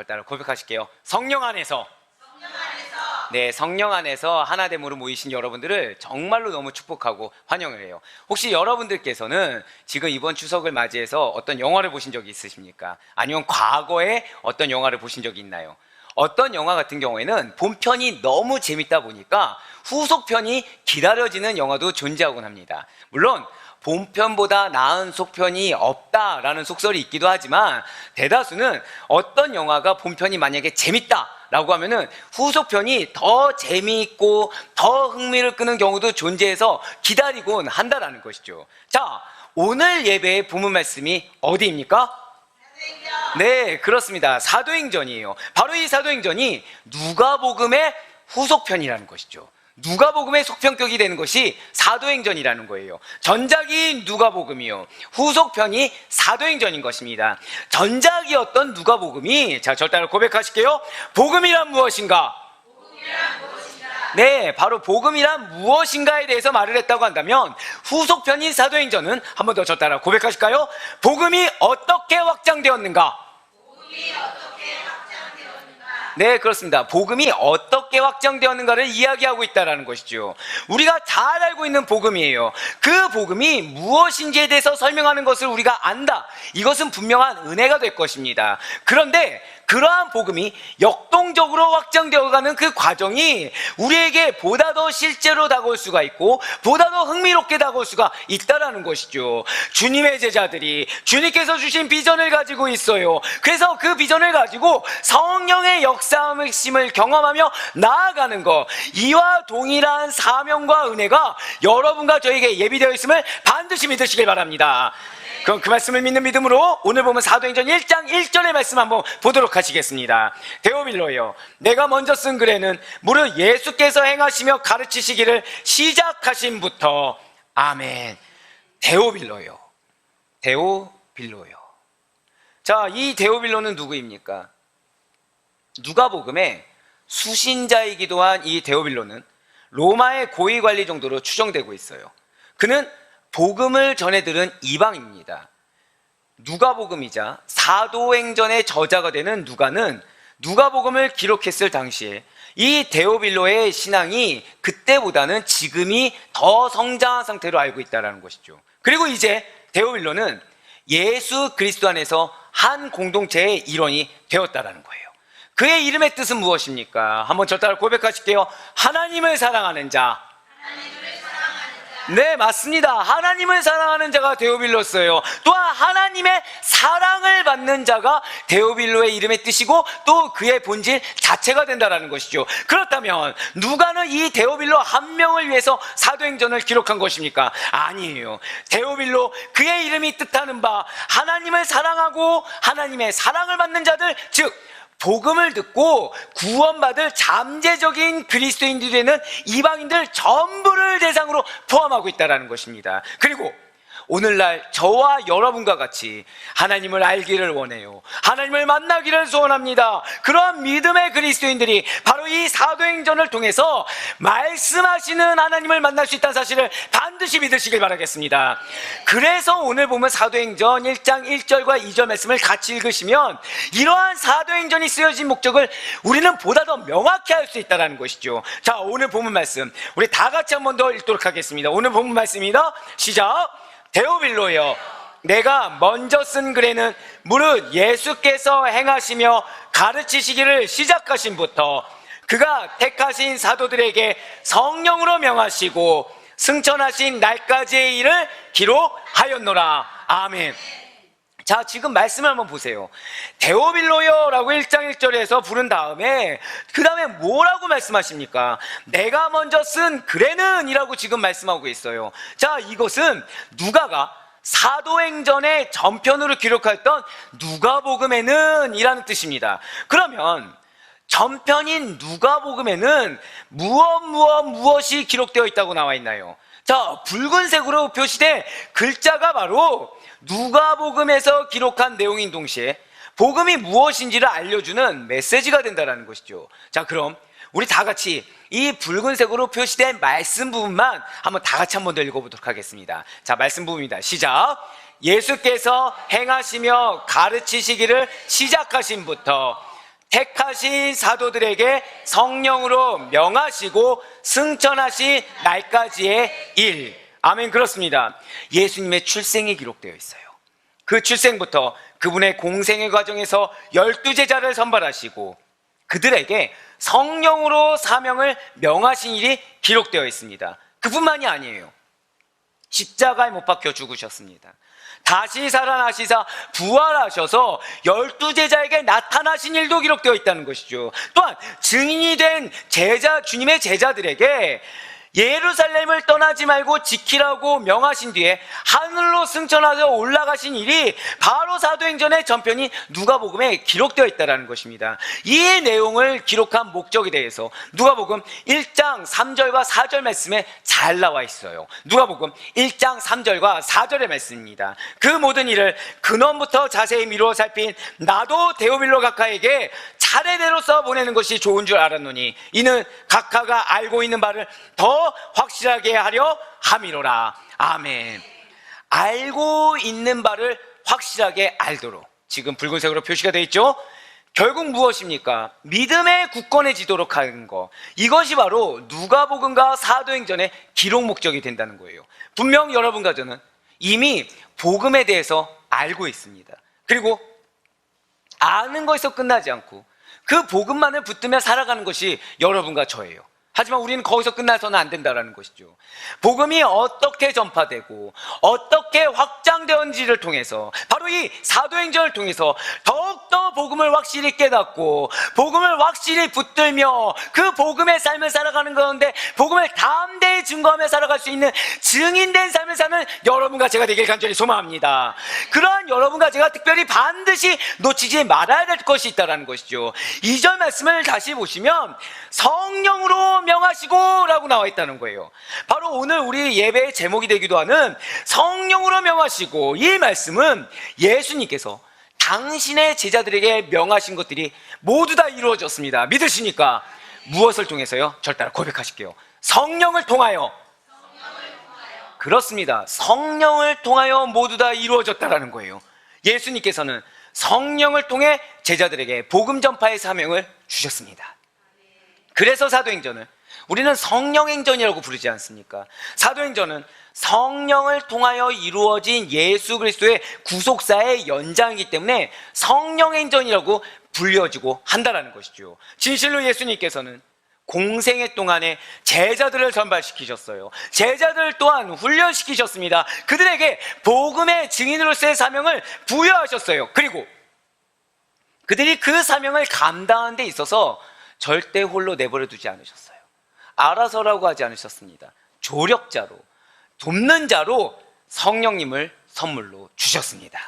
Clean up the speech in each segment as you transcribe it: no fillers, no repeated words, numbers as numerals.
따라 고백하실게요. 성령 안에서. 네, 성령 안에서 하나됨으로 모이신 여러분들을 정말로 너무 축복하고 환영을 해요. 혹시 여러분들께서는 지금 이번 추석을 맞이해서 어떤 영화를 보신 적이 있으십니까? 아니면 과거에 어떤 영화를 보신 적이 있나요? 어떤 영화 같은 경우에는 본편이 너무 재밌다 보니까 후속편이 기다려지는 영화도 존재하곤 합니다. 물론 본편보다 나은 속편이 없다라는 속설이 있기도 하지만 대다수는 어떤 영화가 본편이 만약에 재밌다 라고 하면은 후속편이 더 재미있고 더 흥미를 끄는 경우도 존재해서 기다리곤 한다라는 것이죠. 자, 오늘 예배의 본문 말씀이 어디입니까? 사도행전. 네, 그렇습니다. 사도행전이에요. 바로 이 사도행전이 누가복음의 후속편이라는 것이죠. 누가복음의 속편격이 되는 것이 사도행전이라는 거예요. 전작이 누가복음이요, 후속편이 사도행전인 것입니다. 전작이었던 누가복음이, 자, 저 따라 고백하실게요. 복음이란 무엇인가? 네, 바로 복음이란 무엇인가에 대해서 말을 했다고 한다면 후속편인 사도행전은 한 번 더 저 따라 고백하실까요? 복음이 어떻게 확장되었는가? 네, 그렇습니다. 복음이 어떻게 확장되었는가를 이야기하고 있다는 것이죠. 우리가 잘 알고 있는 복음이에요. 그 복음이 무엇인지에 대해서 설명하는 것을 우리가 안다. 이것은 분명한 은혜가 될 것입니다. 그런데 그러한 복음이 역동적으로 확장되어가는 그 과정이 우리에게 보다 더 실제로 다가올 수가 있고 보다 더 흥미롭게 다가올 수가 있다는 것이죠. 주님의 제자들이 주님께서 주신 비전을 가지고 있어요. 그래서 그 비전을 가지고 성령의 역사하심을 경험하며 나아가는 것, 이와 동일한 사명과 은혜가 여러분과 저에게 예비되어 있음을 반드시 믿으시길 바랍니다. 그럼 그 말씀을 믿는 믿음으로 오늘 보면 사도행전 1장 1절의 말씀 한번 보도록 하시겠습니다. 데오빌로여, 내가 먼저 쓴 글에는 무릇 예수께서 행하시며 가르치시기를 시작하신부터. 아멘. 데오빌로여, 데오빌로여. 자, 이 데오빌로는 누구입니까? 누가복음의 수신자이기도 한 이 데오빌로는 로마의 고위관리 정도로 추정되고 있어요. 그는 복음을 전해 들은 이방입니다. 누가복음이자 사도행전의 저자가 되는 누가는 누가복음을 기록했을 당시에 이 데오빌로의 신앙이 그때보다는 지금이 더 성장한 상태로 알고 있다는 것이죠. 그리고 이제 데오빌로는 예수 그리스도 안에서 한 공동체의 일원이 되었다는 거예요. 그의 이름의 뜻은 무엇입니까? 한번 저 따라 고백하실게요. 하나님을 사랑하는 자. 네, 맞습니다. 하나님을 사랑하는 자가 데오빌로였어요. 또한 하나님의 사랑을 받는 자가 데오빌로의 이름의 뜻이고 또 그의 본질 자체가 된다는 것이죠. 그렇다면 누가는 이 데오빌로 한 명을 위해서 사도행전을 기록한 것입니까? 아니에요. 데오빌로, 그의 이름이 뜻하는 바 하나님을 사랑하고 하나님의 사랑을 받는 자들, 즉 복음을 듣고 구원받을 잠재적인 그리스도인들이 되는 이방인들 전부를 대상으로 포함하고 있다는 것입니다. 그리고 오늘날 저와 여러분과 같이 하나님을 알기를 원해요. 하나님을 만나기를 소원합니다. 그러한 믿음의 그리스도인들이 바로 이 사도행전을 통해서 말씀하시는 하나님을 만날 수 있다는 사실을 반드시 믿으시길 바라겠습니다. 그래서 오늘 보면 사도행전 1장 1절과 2절 말씀을 같이 읽으시면 이러한 사도행전이 쓰여진 목적을 우리는 보다 더 명확히 알 수 있다는 것이죠. 자, 오늘 본문 말씀 우리 다 같이 한 번 더 읽도록 하겠습니다. 오늘 본문 말씀입니다. 시작. 데오빌로여, 내가 먼저 쓴 글에는 무릇 예수께서 행하시며 가르치시기를 시작하신부터 그가 택하신 사도들에게 성령으로 명하시고 승천하신 날까지의 일을 기록하였노라. 아멘. 자, 지금 말씀을 한번 보세요. 데오빌로여 라고 1장 1절에서 부른 다음에 그 다음에 뭐라고 말씀하십니까? 내가 먼저 쓴 글에는 이라고 지금 말씀하고 있어요. 자, 이것은 누가가 사도행전의 전편으로 기록했던 누가복음에는 이라는 뜻입니다. 그러면 전편인 누가복음에는 무엇이 기록되어 있다고 나와 있나요? 자, 붉은색으로 표시된 글자가 바로 누가복음에서 기록한 내용인 동시에 복음이 무엇인지를 알려주는 메시지가 된다는 것이죠. 자, 그럼 우리 다 같이 이 붉은색으로 표시된 말씀 부분만 한번 다 같이 한번 더 읽어보도록 하겠습니다. 자, 말씀 부분입니다. 시작. 예수께서 행하시며 가르치시기를 시작하신부터 택하신 사도들에게 성령으로 명하시고 승천하신 날까지의 일. 아멘. 그렇습니다. 예수님의 출생이 기록되어 있어요. 그 출생부터 그분의 공생의 과정에서 12제자를 선발하시고 그들에게 성령으로 사명을 명하신 일이 기록되어 있습니다. 그뿐만이 아니에요. 십자가에 못 박혀 죽으셨습니다. 다시 살아나시사 부활하셔서 12제자에게 나타나신 일도 기록되어 있다는 것이죠. 또한 증인이 된 주님의 제자들에게 예루살렘을 떠나지 말고 지키라고 명하신 뒤에 하늘로 승천하여 올라가신 일이 바로 사도행전의 전편이 누가복음에 기록되어 있다는 것입니다. 이 내용을 기록한 목적에 대해서 누가복음 1장 3절과 4절 말씀에 잘 나와 있어요. 누가복음 1장 3절과 4절의 말씀입니다. 그 모든 일을 근원부터 자세히 미루어 살핀 나도 데오빌로 각하에게 차례대로 써보내는 것이 좋은 줄 알았노니 이는 각하가 알고 있는 바를 더 확실하게 하려 함이로라. 아멘. 알고 있는 바를 확실하게 알도록. 지금 붉은색으로 표시가 되어 있죠? 결국 무엇입니까? 믿음의 굳건해 지도록 하는 것. 이것이 바로 누가복음과 사도행전의 기록 목적이 된다는 거예요. 분명 여러분과 저는 이미 복음에 대해서 알고 있습니다. 그리고 아는 것에서 끝나지 않고 그 복음만을 붙들며 살아가는 것이 여러분과 저예요. 하지만 우리는 거기서 끝나서는 안 된다는 것이죠. 복음이 어떻게 전파되고 어떻게 확장되었는지를 통해서 바로 이 사도행전을 통해서 더욱더 복음을 확실히 깨닫고 복음을 확실히 붙들며 그 복음의 삶을 살아가는 가운데 복음을 담대히 증거하며 살아갈 수 있는 증인된 삶을 사는 여러분과 제가 되길 간절히 소망합니다. 그러한 여러분과 제가 특별히 반드시 놓치지 말아야 될 것이 있다는 것이죠. 2절 말씀을 다시 보시면 성령으로 명하시고 라고 나와 있다는 거예요. 바로 오늘 우리 예배의 제목이 되기도 하는 성령으로 명하시고, 이 말씀은 예수님께서 당신의 제자들에게 명하신 것들이 모두 다 이루어졌습니다. 믿으시니까 무엇을 통해서요? 절 따라 고백하실게요. 성령을 통하여. 그렇습니다. 성령을 통하여 모두 다 이루어졌다라는 거예요. 예수님께서는 성령을 통해 제자들에게 복음 전파의 사명을 주셨습니다. 그래서 사도행전을 우리는 성령행전이라고 부르지 않습니까? 사도행전은 성령을 통하여 이루어진 예수 그리스도의 구속사의 연장이기 때문에 성령행전이라고 불려지고 한다는 것이죠. 진실로 예수님께서는 공생애 동안에 제자들을 선발시키셨어요. 제자들 또한 훈련시키셨습니다. 그들에게 복음의 증인으로서의 사명을 부여하셨어요. 그리고 그들이 그 사명을 감당하는 데 있어서 절대 홀로 내버려 두지 않으셨어요. 알아서라고 하지 않으셨습니다. 조력자로, 돕는 자로 성령님을 선물로 주셨습니다.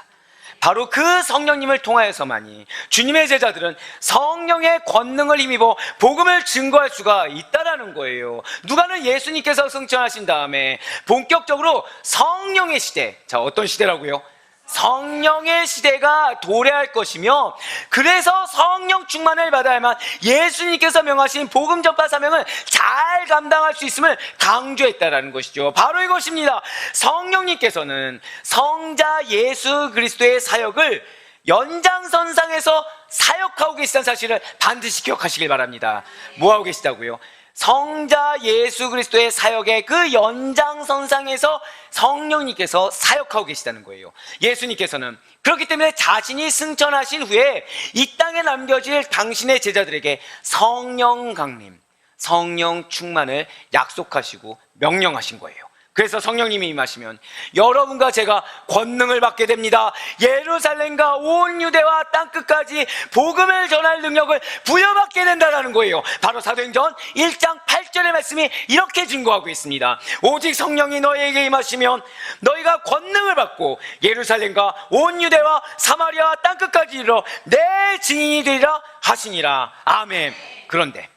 바로 그 성령님을 통하여서만이 주님의 제자들은 성령의 권능을 힘입어 복음을 증거할 수가 있다라는 거예요. 누가는 예수님께서 승천하신 다음에 본격적으로 성령의 시대, 자, 어떤 시대라고요? 성령의 시대가 도래할 것이며, 그래서 성령 충만을 받아야만 예수님께서 명하신 복음 전파 사명을 잘 감당할 수 있음을 강조했다라는 것이죠. 바로 이것입니다. 성령님께서는 성자 예수 그리스도의 사역을 연장선상에서 사역하고 계시다는 사실을 반드시 기억하시길 바랍니다. 뭐하고 계시다고요? 성자 예수 그리스도의 사역의 그 연장선상에서 성령님께서 사역하고 계시다는 거예요. 예수님께서는 그렇기 때문에 자신이 승천하신 후에 이 땅에 남겨질 당신의 제자들에게 성령 강림, 성령 충만을 약속하시고 명령하신 거예요. 그래서 성령님이 임하시면 여러분과 제가 권능을 받게 됩니다. 예루살렘과 온 유대와 땅끝까지 복음을 전할 능력을 부여받게 된다는 거예요. 바로 사도행전 1장 8절의 말씀이 이렇게 증거하고 있습니다. 오직 성령이 너희에게 임하시면 너희가 권능을 받고 예루살렘과 온 유대와 사마리아와 땅끝까지 이르러 내 증인이 되리라 하시니라. 아멘. 그런데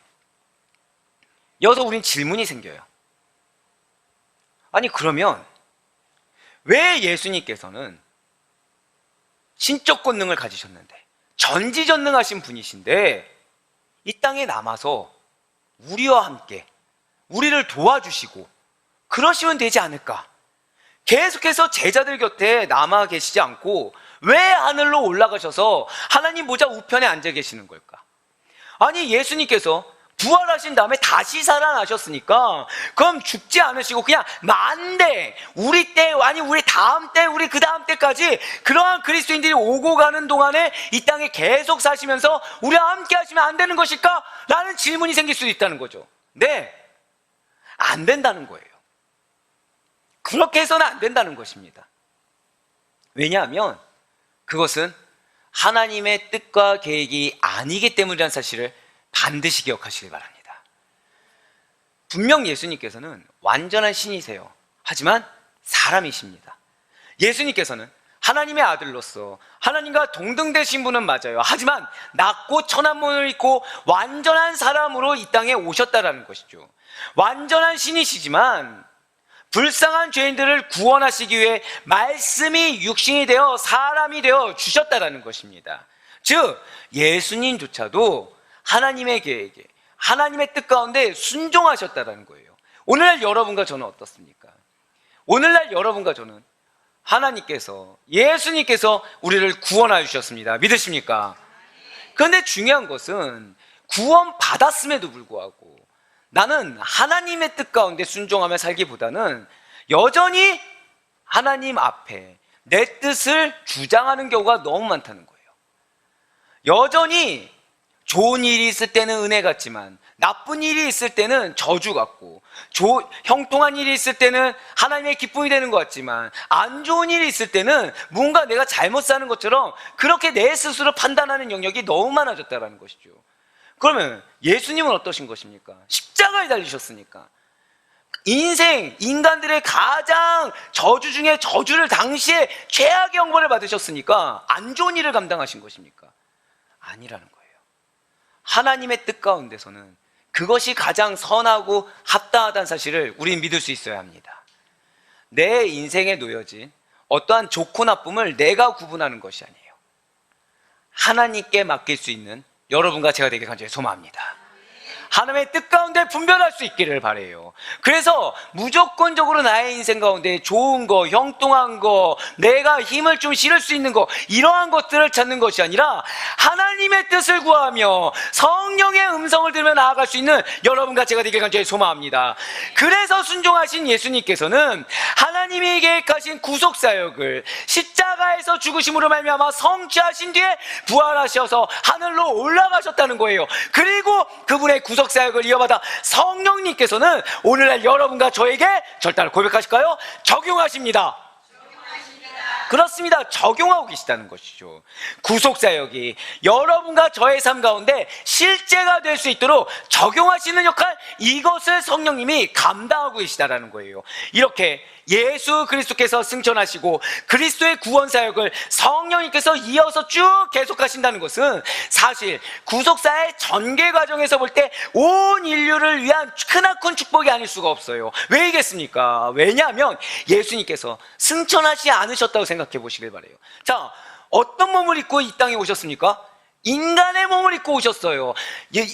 여기서 우린 질문이 생겨요. 아니, 그러면 왜 예수님께서는 신적 권능을 가지셨는데, 전지전능하신 분이신데 이 땅에 남아서 우리와 함께 우리를 도와주시고 그러시면 되지 않을까? 계속해서 제자들 곁에 남아 계시지 않고 왜 하늘로 올라가셔서 하나님 보좌 우편에 앉아 계시는 걸까? 아니, 예수님께서 부활하신 다음에 다시 살아나셨으니까 그럼 죽지 않으시고 그냥 만대, 우리 때, 아니 우리 다음 때, 우리 그 다음 때까지 그러한 그리스도인들이 오고 가는 동안에 이 땅에 계속 사시면서 우리와 함께 하시면 안 되는 것일까? 라는 질문이 생길 수도 있다는 거죠. 네, 안 된다는 거예요. 그렇게 해서는 안 된다는 것입니다. 왜냐하면 그것은 하나님의 뜻과 계획이 아니기 때문이라는 사실을 반드시 기억하시기 바랍니다. 분명 예수님께서는 완전한 신이세요. 하지만 사람이십니다. 예수님께서는 하나님의 아들로서 하나님과 동등되신 분은 맞아요. 하지만 낮고 천한 몸을 입고 완전한 사람으로 이 땅에 오셨다라는 것이죠. 완전한 신이시지만 불쌍한 죄인들을 구원하시기 위해 말씀이 육신이 되어 사람이 되어 주셨다라는 것입니다. 즉 예수님조차도 하나님의 계획에, 하나님의 뜻 가운데 순종하셨다라는 거예요. 오늘날 여러분과 저는 어떻습니까? 오늘날 여러분과 저는 하나님께서, 예수님께서 우리를 구원하여 주셨습니다. 믿으십니까? 그런데 중요한 것은 구원 받았음에도 불구하고 나는 하나님의 뜻 가운데 순종하며 살기보다는 여전히 하나님 앞에 내 뜻을 주장하는 경우가 너무 많다는 거예요. 여전히 좋은 일이 있을 때는 은혜 같지만 나쁜 일이 있을 때는 저주 같고, 형통한 일이 있을 때는 하나님의 기쁨이 되는 것 같지만 안 좋은 일이 있을 때는 뭔가 내가 잘못 사는 것처럼 그렇게 내 스스로 판단하는 영역이 너무 많아졌다는 것이죠. 그러면 예수님은 어떠신 것입니까? 십자가에 달리셨으니까 인생, 인간들의 가장 저주 중에 저주를 당시에 최악의 형벌을 받으셨으니까 안 좋은 일을 감당하신 것입니까? 아니라는 거예요. 하나님의 뜻 가운데서는 그것이 가장 선하고 합당하다는 사실을 우리는 믿을 수 있어야 합니다. 내 인생에 놓여진 어떠한 좋고 나쁨을 내가 구분하는 것이 아니에요. 하나님께 맡길 수 있는 여러분과 제가 되길 간절히 소망합니다. 하나님의 뜻 가운데 분별할 수 있기를 바라요. 그래서 무조건적으로 나의 인생 가운데 좋은 거, 형통한 거, 내가 힘을 좀 실을 수 있는 거, 이러한 것들을 찾는 것이 아니라 하나님의 뜻을 구하며 성령의 음성을 들으며 나아갈 수 있는 여러분과 제가 되길 간절히 소망합니다. 그래서 순종하신 예수님께서는 하나님이 계획하신 구속사역을 십자가에서 죽으심으로 말미암아 성취하신 뒤에 부활하셔서 하늘로 올라가셨다는 거예요. 그리고 그분의 구속사역을 이어받아 성령님께서는 오늘날 여러분과 저에게 절단을 고백하실까요? 적용하십니다. 그렇습니다. 적용하고 계시다는 것이죠. 구속사역이 여러분과 저의 삶 가운데 실제가 될 수 있도록 적용하시는 역할, 이것을 성령님이 감당하고 계시다는 거예요. 이렇게 예수 그리스도께서 승천하시고 그리스도의 구원사역을 성령님께서 이어서 쭉 계속하신다는 것은 사실 구속사의 전개 과정에서 볼 때 온 인류를 위한 크나큰 축복이 아닐 수가 없어요. 왜이겠습니까? 왜냐하면 예수님께서 승천하지 않으셨다고 생각해 보시길 바라요. 자, 어떤 몸을 입고 이 땅에 오셨습니까? 인간의 몸을 입고 오셨어요.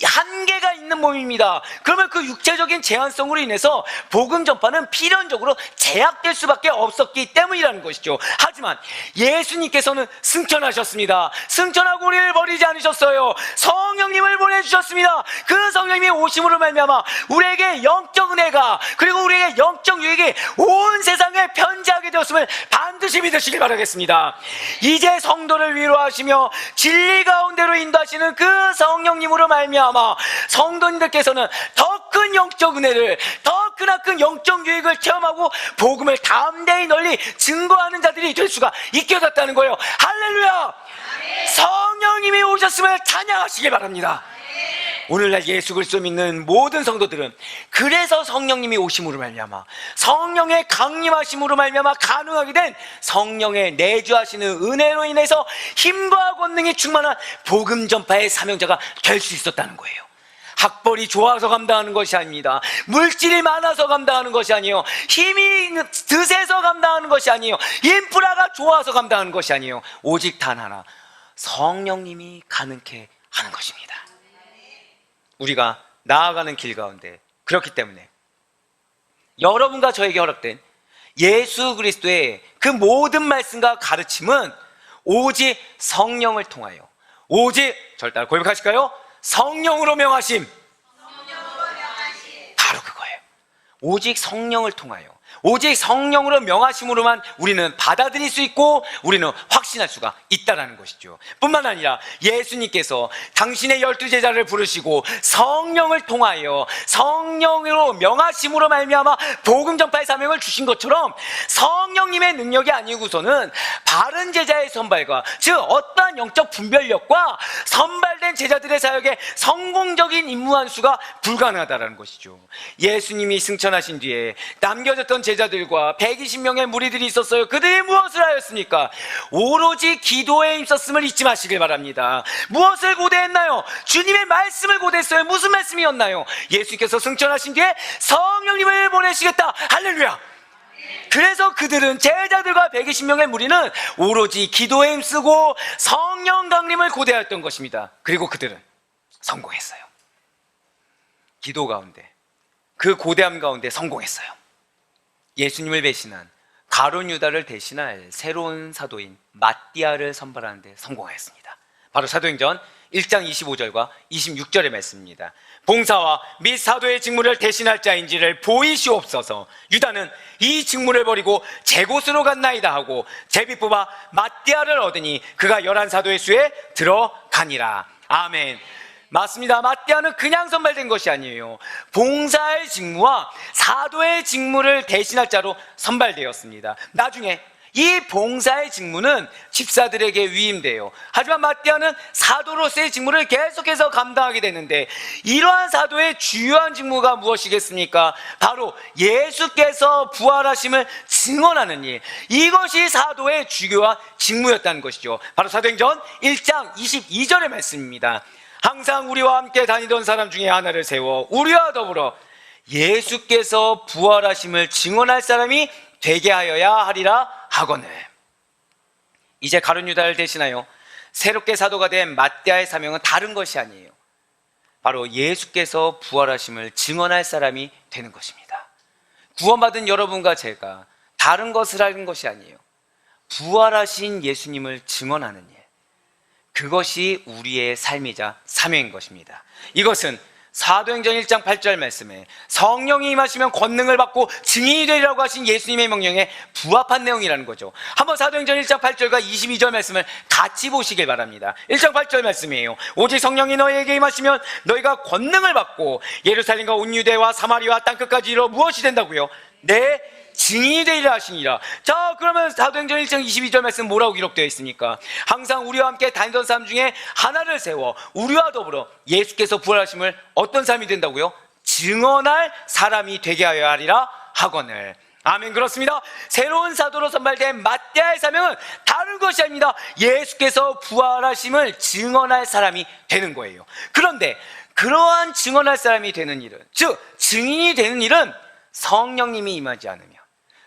한계가 있는 몸입니다. 그러면 그 육체적인 제한성으로 인해서 복음 전파는 필연적으로 제약될 수밖에 없었기 때문이라는 것이죠. 하지만 예수님께서는 승천하셨습니다. 승천하고 우리를 버리지 않으셨어요. 성령님을 보내주셨습니다. 그 성령님이 오심으로 말미암아 우리에게 영적 은혜가, 그리고 우리에게 영적 유익이 온 세상에 편지하게 되었음을 반드시 믿으시길 바라겠습니다. 이제 성도를 위로하시며 진리 가운데 대로 인도하시는 그 성령님으로 말미암아 성도님들께서는 더 큰 영적 은혜를, 더 크나큰 영적 유익을 체험하고 복음을 담대히 널리 증거하는 자들이 될 수가 있게 됐다는 거예요. 할렐루야! 성령님이 오셨음을 찬양하시길 바랍니다. 오늘날 예수 그리스도 믿는 모든 성도들은 그래서 성령님이 오심으로 말미암아, 성령의 강림하심으로 말미암아 가능하게 된 성령의 내주하시는 은혜로 인해서 힘과 권능이 충만한 복음 전파의 사명자가 될 수 있었다는 거예요. 학벌이 좋아서 감당하는 것이 아닙니다. 물질이 많아서 감당하는 것이 아니에요. 힘이 드세서 감당하는 것이 아니에요. 인프라가 좋아서 감당하는 것이 아니에요. 오직 단 하나, 성령님이 가능케 하는 것입니다. 우리가 나아가는 길 가운데, 그렇기 때문에 여러분과 저에게 허락된 예수 그리스도의 그 모든 말씀과 가르침은 오직 성령을 통하여, 오직 절단 고백하실까요? 성령으로 명하심. 바로 그거예요. 오직 성령을 통하여, 오직 성령으로 명하심으로만 우리는 받아들일 수 있고 우리는 확신할 수가 있다는 것이죠. 뿐만 아니라 예수님께서 당신의 12제자를 부르시고 성령을 통하여 성령으로 명하심으로 말미암아 복음 전파의 사명을 주신 것처럼 성령님의 능력이 아니고서는 바른 제자의 선발과, 즉 어떠한 영적 분별력과 선발된 제자들의 사역에 성공적인 임무 한 수가 불가능하다는 것이죠. 예수님이 승천하신 뒤에 남겨졌던 제자들과 120명의 무리들이 있었어요. 그들이 무엇을 하였습니까? 오로지 기도에 힘썼음을 잊지 마시길 바랍니다. 무엇을 고대했나요? 주님의 말씀을 고대했어요. 무슨 말씀이었나요? 예수께서 승천하신 뒤에 성령님을 보내시겠다. 할렐루야. 그래서 그들은, 제자들과 120명의 무리는 오로지 기도에 힘쓰고 성령 강림을 고대하였던 것입니다. 그리고 그들은 성공했어요. 기도 가운데, 그 고대함 가운데 성공했어요. 예수님을 배신한 가룟 유다를 대신할 새로운 사도인 마띠아를 선발하는 데 성공하였습니다. 바로 사도행전 1장 25절과 26절의 말씀입니다. 봉사와 및 사도의 직무를 대신할 자인지를 보이시옵소서. 유다는 이 직무를 버리고 제 곳으로 갔나이다 하고 제비 뽑아 마띠아를 얻으니 그가 11사도의 수에 들어가니라. 아멘. 맞습니다. 마띠아는 그냥 선발된 것이 아니에요. 봉사의 직무와 사도의 직무를 대신할 자로 선발되었습니다. 나중에 이 봉사의 직무는 집사들에게 위임돼요. 하지만 마띠아는 사도로서의 직무를 계속해서 감당하게 되는데, 이러한 사도의 주요한 직무가 무엇이겠습니까? 바로 예수께서 부활하심을 증언하는 일, 이것이 사도의 주요한 직무였다는 것이죠. 바로 사도행전 1장 22절의 말씀입니다. 항상 우리와 함께 다니던 사람 중에 하나를 세워 우리와 더불어 예수께서 부활하심을 증언할 사람이 되게 하여야 하리라 하거늘. 이제 가룟 유다를 대신하여 새롭게 사도가 된 마띠아의 사명은 다른 것이 아니에요. 바로 예수께서 부활하심을 증언할 사람이 되는 것입니다. 구원받은 여러분과 제가 다른 것을 하는 것이 아니에요. 부활하신 예수님을 증언하는 일, 그것이 우리의 삶이자 사명인 것입니다. 이것은 사도행전 1장 8절 말씀에 성령이 임하시면 권능을 받고 증인이 되리라고 하신 예수님의 명령에 부합한 내용이라는 거죠. 한번 사도행전 1장 8절과 22절 말씀을 같이 보시길 바랍니다. 1장 8절 말씀이에요. 오직 성령이 너희에게 임하시면 너희가 권능을 받고 예루살렘과 온 유대와 사마리아 땅끝까지 이르러 무엇이 된다고요? 내 증인이 되리라 하시니라. 자, 그러면 사도행전 1장 22절 말씀 뭐라고 기록되어 있습니까? 항상 우리와 함께 다니던 사람 중에 하나를 세워 우리와 더불어 예수께서 부활하심을 어떤 사람이 된다고요? 증언할 사람이 되게 하여야 하리라 하거늘. 아멘. 그렇습니다. 새로운 사도로 선발된 마띠아의 사명은 다른 것이 아닙니다. 예수께서 부활하심을 증언할 사람이 되는 거예요. 그런데 그러한 증언할 사람이 되는 일은, 즉 증인이 되는 일은 성령님이 임하지 않으면,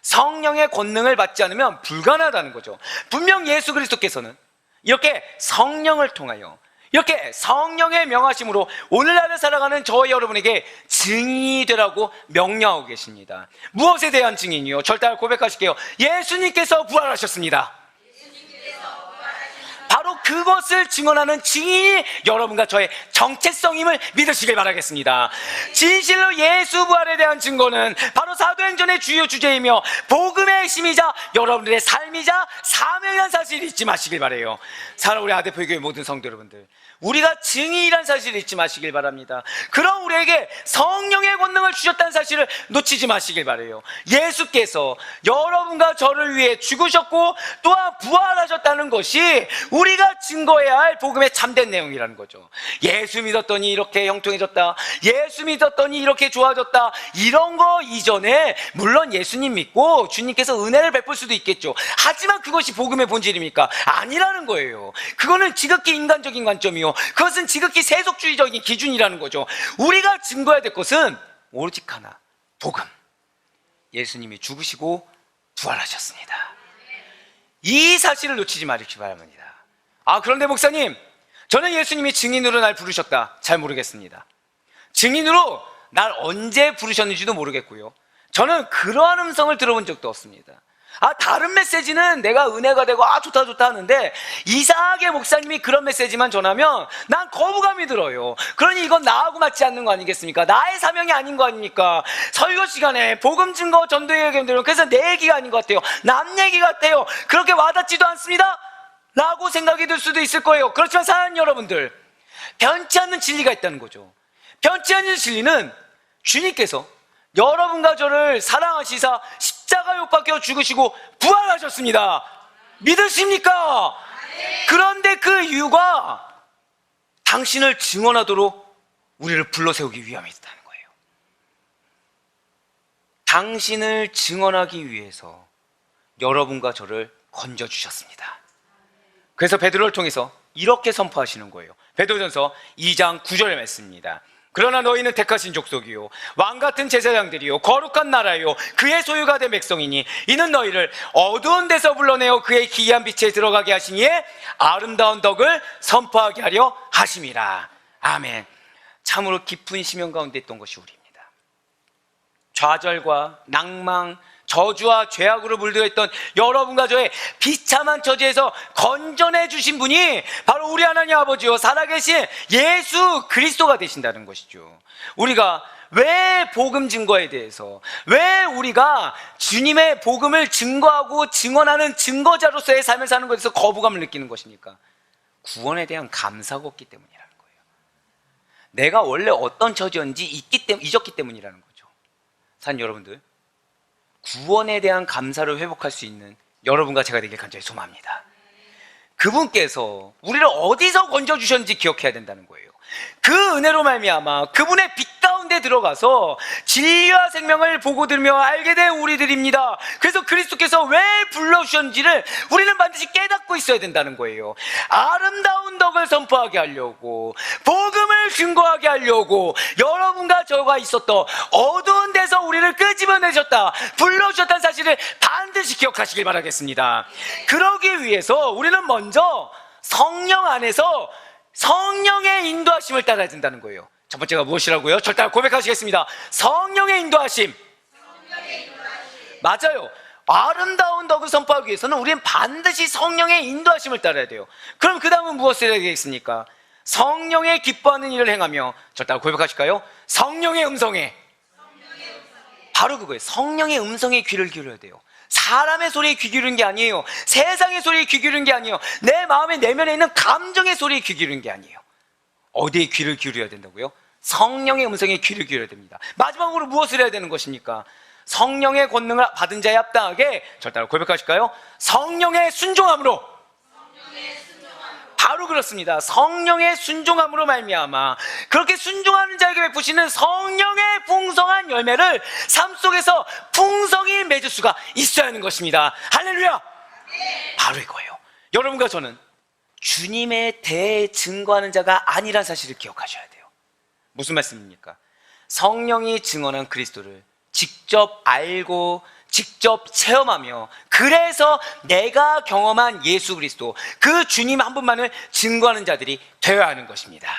성령의 권능을 받지 않으면 불가능하다는 거죠. 분명 예수 그리스도께서는 이렇게 성령을 통하여, 이렇게 성령의 명하심으로 오늘날을 살아가는 저와 여러분에게 증인이 되라고 명령하고 계십니다. 무엇에 대한 증인이요? 절대 고백하실게요. 예수님께서 부활하셨습니다. 바로 그것을 증언하는 증인이 여러분과 저의 정체성임을 믿으시길 바라겠습니다. 진실로 예수 부활에 대한 증거는 바로 사도행전의 주요 주제이며 복음의 핵심이자 여러분들의 삶이자 사명이라는 사실을 잊지 마시길 바라요. 사랑하는 우리 아대표교회 모든 성도 여러분들, 우리가 증인이라는 사실을 잊지 마시길 바랍니다. 그럼 우리에게 성령의 권능을 주셨다는 사실을 놓치지 마시길 바라요. 예수께서 여러분과 저를 위해 죽으셨고 또한 부활하셨다는 것이 우리가 증거해야 할 복음의 참된 내용이라는 거죠. 예수 믿었더니 이렇게 형통해졌다, 예수 믿었더니 이렇게 좋아졌다, 이런 거 이전에 물론 예수님 믿고 주님께서 은혜를 베풀 수도 있겠죠. 하지만 그것이 복음의 본질입니까? 아니라는 거예요. 그거는 지극히 인간적인 관점이요, 그것은 지극히 세속주의적인 기준이라는 거죠. 우리가 증거해야 될 것은 오직 하나, 복음. 예수님이 죽으시고 부활하셨습니다. 이 사실을 놓치지 마시기 바랍니다. 그런데 목사님, 저는 예수님이 증인으로 날 부르셨다, 잘 모르겠습니다. 증인으로 날 언제 부르셨는지도 모르겠고요, 저는 그러한 음성을 들어본 적도 없습니다. 다른 메시지는 내가 은혜가 되고 좋다 좋다 하는데 이상하게 목사님이 그런 메시지만 전하면 난 거부감이 들어요. 그러니 이건 나하고 맞지 않는 거 아니겠습니까? 나의 사명이 아닌 거 아닙니까? 설교 시간에 복음 증거 전도의 얘기를 그래서 내 얘기가 아닌 것 같아요. 남 얘기 같아요. 그렇게 와닿지도 않습니다 라고 생각이 들 수도 있을 거예요. 그렇지만 사랑하는 여러분들, 변치 않는 진리가 있다는 거죠. 변치 않는 진리는 주님께서 여러분과 저를 사랑하시사 십자가에 못 박혀 죽으시고 부활하셨습니다. 믿으십니까? 그런데 그 이유가 당신을 증언하도록 우리를 불러세우기 위함이었다는 거예요. 당신을 증언하기 위해서 여러분과 저를 건져주셨습니다. 그래서 베드로를 통해서 이렇게 선포하시는 거예요. 베드로전서 2장 9절의 말씀입니다. 그러나 너희는 택하신 족속이요 왕같은 제사장들이요 거룩한 나라요 그의 소유가 된 백성이니 이는 너희를 어두운 데서 불러내어 그의 기이한 빛에 들어가게 하시니에 아름다운 덕을 선포하게 하려 하심이라. 아멘. 참으로 깊은 심연 가운데 있던 것이 우리입니다. 좌절과 낭망, 저주와 죄악으로 물들어 있던 여러분과 저의 비참한 처지에서 건져내 주신 분이 바로 우리 하나님 아버지요 살아계신 예수 그리스도가 되신다는 것이죠. 우리가 왜 복음 증거에 대해서, 왜 우리가 주님의 복음을 증거하고 증언하는 증거자로서의 삶을 사는 것에서 거부감을 느끼는 것입니까? 구원에 대한 감사가 없기 때문이라는 거예요. 내가 원래 어떤 처지였는지 잊었기 때문이라는 거죠. 산 여러분들, 구원에 대한 감사를 회복할 수 있는 여러분과 제가 되길 간절히 소망합니다. 그분께서 우리를 어디서 건져주셨는지 기억해야 된다는 거예요. 그 은혜로 말미암아 그분의 빛 가운데 들어가서 진리와 생명을 보고 들으며 알게 된 우리들입니다. 그래서 그리스도께서 왜 불러주셨는지를 우리는 반드시 깨닫고 있어야 된다는 거예요. 아름다운 덕을 선포하게 하려고, 복음을 증거하게 하려고 여러분과 저가 있었던 어두운 데서 우리를 끄집어내셨다, 불러주셨다는 사실을 반드시 기억하시길 바라겠습니다. 그러기 위해서 우리는 먼저 성령 안에서 성령의 인도하심을 따라야 된다는 거예요. 첫 번째가 무엇이라고요? 절대 고백하시겠습니다. 성령의 인도하심. 맞아요. 아름다운 덕을 선포하기 위해서는 우리는 반드시 성령의 인도하심을 따라야 돼요. 그럼 그 다음은 무엇을 해야 되겠습니까? 성령의 기뻐하는 일을 행하며, 절대 고백하실까요? 성령의 음성에. 바로 그거예요. 성령의 음성에 귀를 기울여야 돼요. 사람의 소리에 귀 기울이는 게 아니에요. 세상의 소리에 귀 기울이는 게 아니에요. 내 마음의 내면에 있는 감정의 소리에 귀 기울이는 게 아니에요. 어디에 귀를 기울여야 된다고요? 성령의 음성에 귀를 기울여야 됩니다. 마지막으로 무엇을 해야 되는 것입니까? 성령의 권능을 받은 자에 합당하게, 절대 고백하실까요? 성령의 순종함으로. 바로 그렇습니다. 성령의 순종함으로 말미암아 그렇게 순종하는 자에게 베푸시는 성령의 풍성한 열매를 삶 속에서 풍성히 맺을 수가 있어야 하는 것입니다. 할렐루야! 바로 이거예요. 여러분과 저는 주님에 대해 증거하는 자가 아니란 사실을 기억하셔야 돼요. 무슨 말씀입니까? 성령이 증언한 그리스도를 직접 알고 직접 체험하며, 그래서 내가 경험한 예수 그리스도, 그 주님 한 분만을 증거하는 자들이 되어야 하는 것입니다.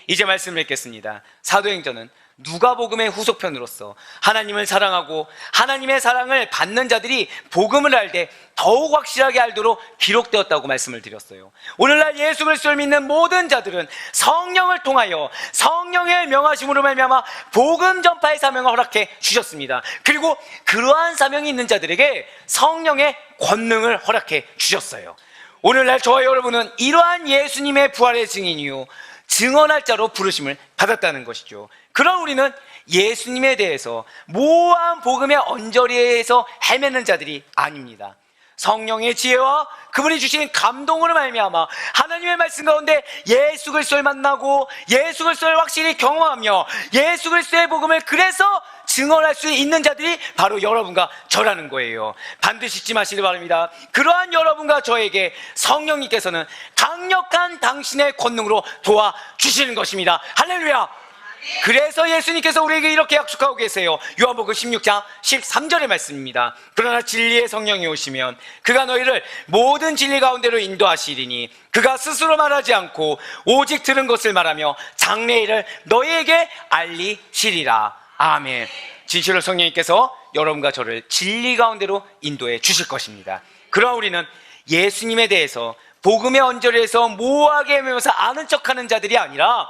이제 말씀을 읽겠습니다. 사도행전은 누가복음의 후속편으로서 하나님을 사랑하고 하나님의 사랑을 받는 자들이 복음을 알 때 더욱 확실하게 알도록 기록되었다고 말씀을 드렸어요. 오늘날 예수 그리스도를 믿는 모든 자들은 성령을 통하여 성령의 명하심으로 말미암아 복음 전파의 사명을 허락해 주셨습니다. 그리고 그러한 사명이 있는 자들에게 성령의 권능을 허락해 주셨어요. 오늘날 저와 여러분은 이러한 예수님의 부활의 증인이요 증언할 자로 부르심을 받았다는 것이죠. 그럼 우리는 예수님에 대해서 모호한 복음의 언저리에서 헤매는 자들이 아닙니다. 성령의 지혜와 그분이 주신 감동으로 말미암아 하나님의 말씀 가운데 예수 그리스도를 만나고 예수 그리스도를 확실히 경험하며 예수 그리스도의 복음을 그래서 증언할 수 있는 자들이 바로 여러분과 저라는 거예요. 반드시 잊지 마시기 바랍니다. 그러한 여러분과 저에게 성령님께서는 강력한 당신의 권능으로 도와주시는 것입니다. 할렐루야! 그래서 예수님께서 우리에게 이렇게 약속하고 계세요. 요한복음 16장 13절의 말씀입니다. 그러나 진리의 성령이 오시면 그가 너희를 모든 진리 가운데로 인도하시리니 그가 스스로 말하지 않고 오직 들은 것을 말하며 장래일을 너희에게 알리시리라. 아멘. 진실로 성령님께서 여러분과 저를 진리 가운데로 인도해 주실 것입니다. 그러나 우리는 예수님에 대해서 복음의 언저리에서 모호하게 헤매면서 아는 척하는 자들이 아니라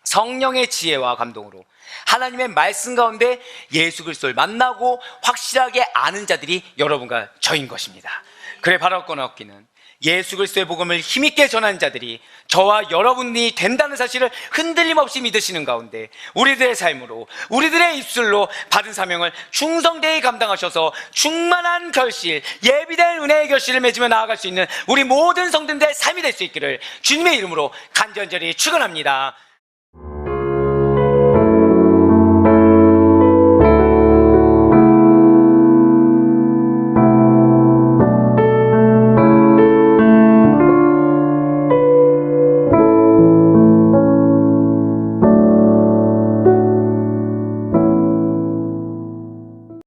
성령의 지혜와 감동으로 하나님의 말씀 가운데 예수 그리스도를 만나고 확실하게 아는 자들이 여러분과 저인 것입니다. 그래 바라옵거나 없기는 예수 그리스도의 복음을 힘있게 전하는 자들이 저와 여러분이 된다는 사실을 흔들림 없이 믿으시는 가운데 우리들의 삶으로 우리들의 입술로 받은 사명을 충성되이 감당하셔서 충만한 결실, 예비된 은혜의 결실을 맺으며 나아갈 수 있는 우리 모든 성도들의 삶이 될 수 있기를 주님의 이름으로 간절히 축원합니다.